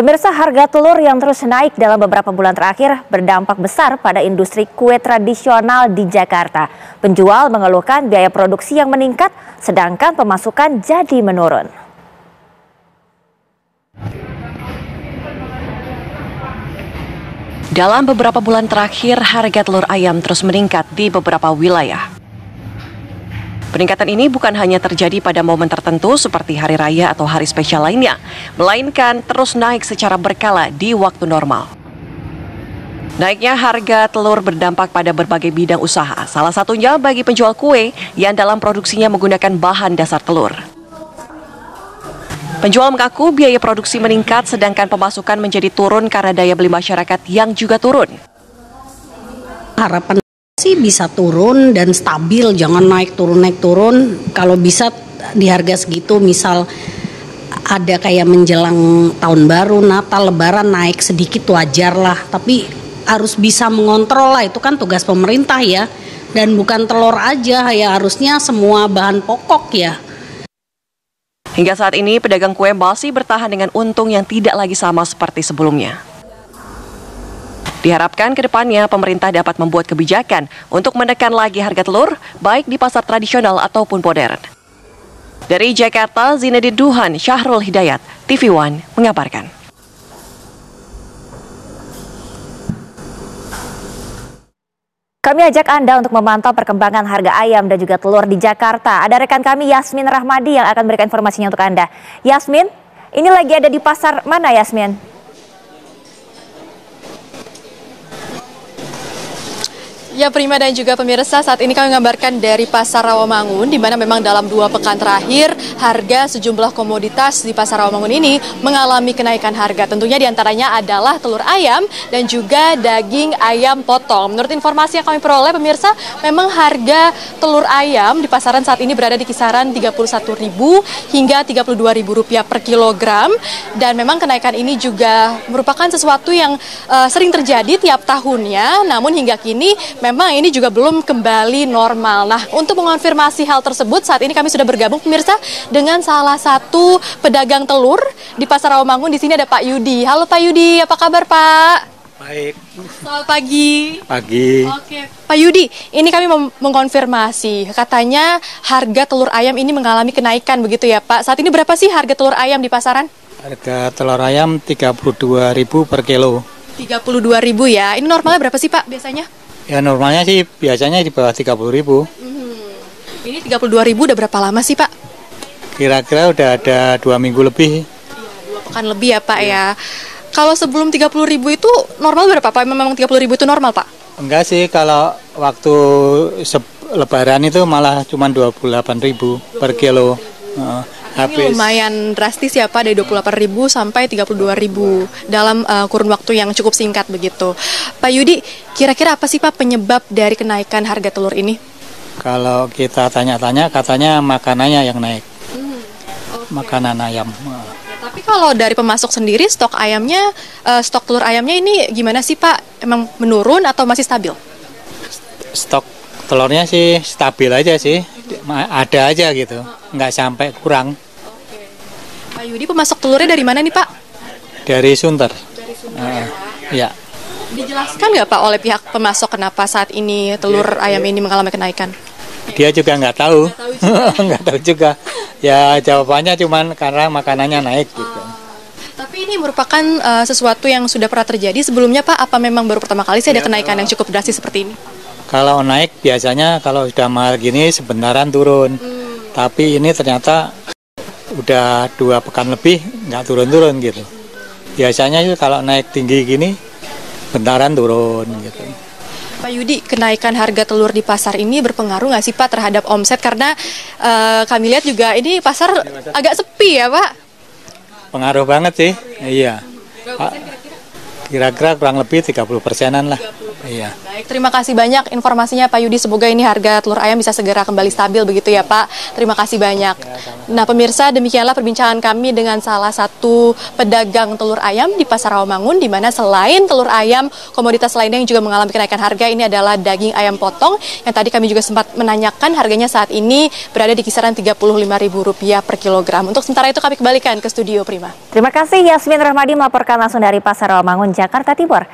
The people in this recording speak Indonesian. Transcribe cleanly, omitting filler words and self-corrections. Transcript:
Pemirsa, harga telur yang terus naik dalam beberapa bulan terakhir berdampak besar pada industri kue tradisional di Jakarta. Penjual mengeluhkan biaya produksi yang meningkat, sedangkan pemasukan jadi menurun. Dalam beberapa bulan terakhir, harga telur ayam terus meningkat di beberapa wilayah. Peningkatan ini bukan hanya terjadi pada momen tertentu seperti hari raya atau hari spesial lainnya, melainkan terus naik secara berkala di waktu normal. Naiknya harga telur berdampak pada berbagai bidang usaha, salah satunya bagi penjual kue yang dalam produksinya menggunakan bahan dasar telur. Penjual mengaku biaya produksi meningkat sedangkan pemasukan menjadi turun karena daya beli masyarakat yang juga turun. Harapan sih bisa turun dan stabil, jangan naik turun. Kalau bisa di harga segitu, misal ada kayak menjelang tahun baru, Natal, Lebaran naik sedikit wajar lah. Tapi harus bisa mengontrol lah, itu kan tugas pemerintah ya. Dan bukan telur aja, ya harusnya semua bahan pokok ya. Hingga saat ini pedagang kue masih bertahan dengan untung yang tidak lagi sama seperti sebelumnya. Diharapkan ke depannya pemerintah dapat membuat kebijakan untuk menekan lagi harga telur, baik di pasar tradisional ataupun modern. Dari Jakarta, Zinedine Duhan, Syahrul Hidayat, TV One mengabarkan. Kami ajak Anda untuk memantau perkembangan harga ayam dan juga telur di Jakarta. Ada rekan kami Yasmin Rahmadi yang akan memberikan informasinya untuk Anda. Yasmin, ini lagi ada di pasar mana, Yasmin? Ya, Prima dan juga pemirsa, saat ini kami mengabarkan dari Pasar Rawamangun, di mana memang dalam 2 pekan terakhir harga sejumlah komoditas di Pasar Rawamangun ini mengalami kenaikan harga. Tentunya diantaranya adalah telur ayam dan juga daging ayam potong. Menurut informasi yang kami peroleh, pemirsa, memang harga telur ayam di pasaran saat ini berada di kisaran Rp31.000 hingga Rp32.000 per kilogram. Dan memang kenaikan ini juga merupakan sesuatu yang sering terjadi tiap tahunnya, namun hingga kini memang ini juga belum kembali normal. Nah, untuk mengonfirmasi hal tersebut, saat ini kami sudah bergabung, pemirsa, dengan salah satu pedagang telur di Pasar Rawamangun. Di sini ada Pak Yudi. Halo Pak Yudi, apa kabar Pak? Baik. Selamat pagi. Pagi. Oke, Pak Yudi, ini kami mengkonfirmasi. Katanya harga telur ayam ini mengalami kenaikan, begitu ya Pak? Saat ini berapa sih harga telur ayam di pasaran? Harga telur ayam Rp32.000 per kilo. Rp32.000 ya. Ini normalnya berapa sih Pak biasanya? Ya normalnya sih biasanya di bawah Rp30.000. Ini Rp32.000 udah berapa lama sih Pak? Kira-kira udah ada 2 minggu lebih. Iya, 2 pekan lebih ya Pak ya. Kalau sebelum Rp30.000 itu normal berapa Pak? Memang Rp30.000 itu normal Pak? Enggak sih, kalau waktu Lebaran itu malah cuma Rp28.000 per kilo. Ini lumayan drastis ya Pak, dari Rp28.000 sampai Rp32.000 dalam kurun waktu yang cukup singkat begitu. Pak Yudi, kira-kira apa sih Pak penyebab dari kenaikan harga telur ini? Kalau kita tanya-tanya, katanya makanannya yang naik. Makanan ayam. Ya, tapi kalau dari pemasok sendiri, stok ayamnya, stok telur ayamnya ini gimana sih Pak? Emang menurun atau masih stabil? Stok telurnya sih stabil aja sih, ada aja gitu, nggak sampai kurang. Oke. Pak Yudi, pemasok telurnya dari mana nih Pak? Dari Sunter. Dari Sunter ya. Dijelaskan nggak Pak oleh pihak pemasok kenapa saat ini telur ayam ini mengalami kenaikan? Dia juga nggak tahu, nggak tahu juga. Ya jawabannya cuman karena makanannya naik gitu. Tapi ini merupakan sesuatu yang sudah pernah terjadi sebelumnya Pak? Apa memang baru pertama kali sih ada kenaikan yang cukup drastis seperti ini? Kalau naik biasanya kalau sudah mahal gini sebentaran turun. Tapi ini ternyata udah 2 pekan lebih nggak turun-turun gitu. Biasanya itu kalau naik tinggi gini bentaran turun gitu. Pak Yudi, kenaikan harga telur di pasar ini berpengaruh nggak sih Pak terhadap omset? Karena kami lihat juga ini pasar agak sepi ya Pak? Pengaruh banget sih, iya. Kira-kira kurang lebih 30%-an lah. 30%. Iya. Baik, terima kasih banyak informasinya Pak Yudi. Semoga ini harga telur ayam bisa segera kembali stabil begitu ya Pak. Terima kasih banyak. Nah pemirsa, demikianlah perbincangan kami dengan salah satu pedagang telur ayam di Pasar Rawamangun, di mana selain telur ayam, komoditas lainnya yang juga mengalami kenaikan harga ini adalah daging ayam potong, yang tadi kami juga sempat menanyakan harganya saat ini berada di kisaran Rp35.000 per kilogram. Untuk sementara itu kami kembalikan ke studio Prima. Terima kasih Yasmin Rahmadi melaporkan langsung dari Pasar Rawamangun, Jakarta Timur.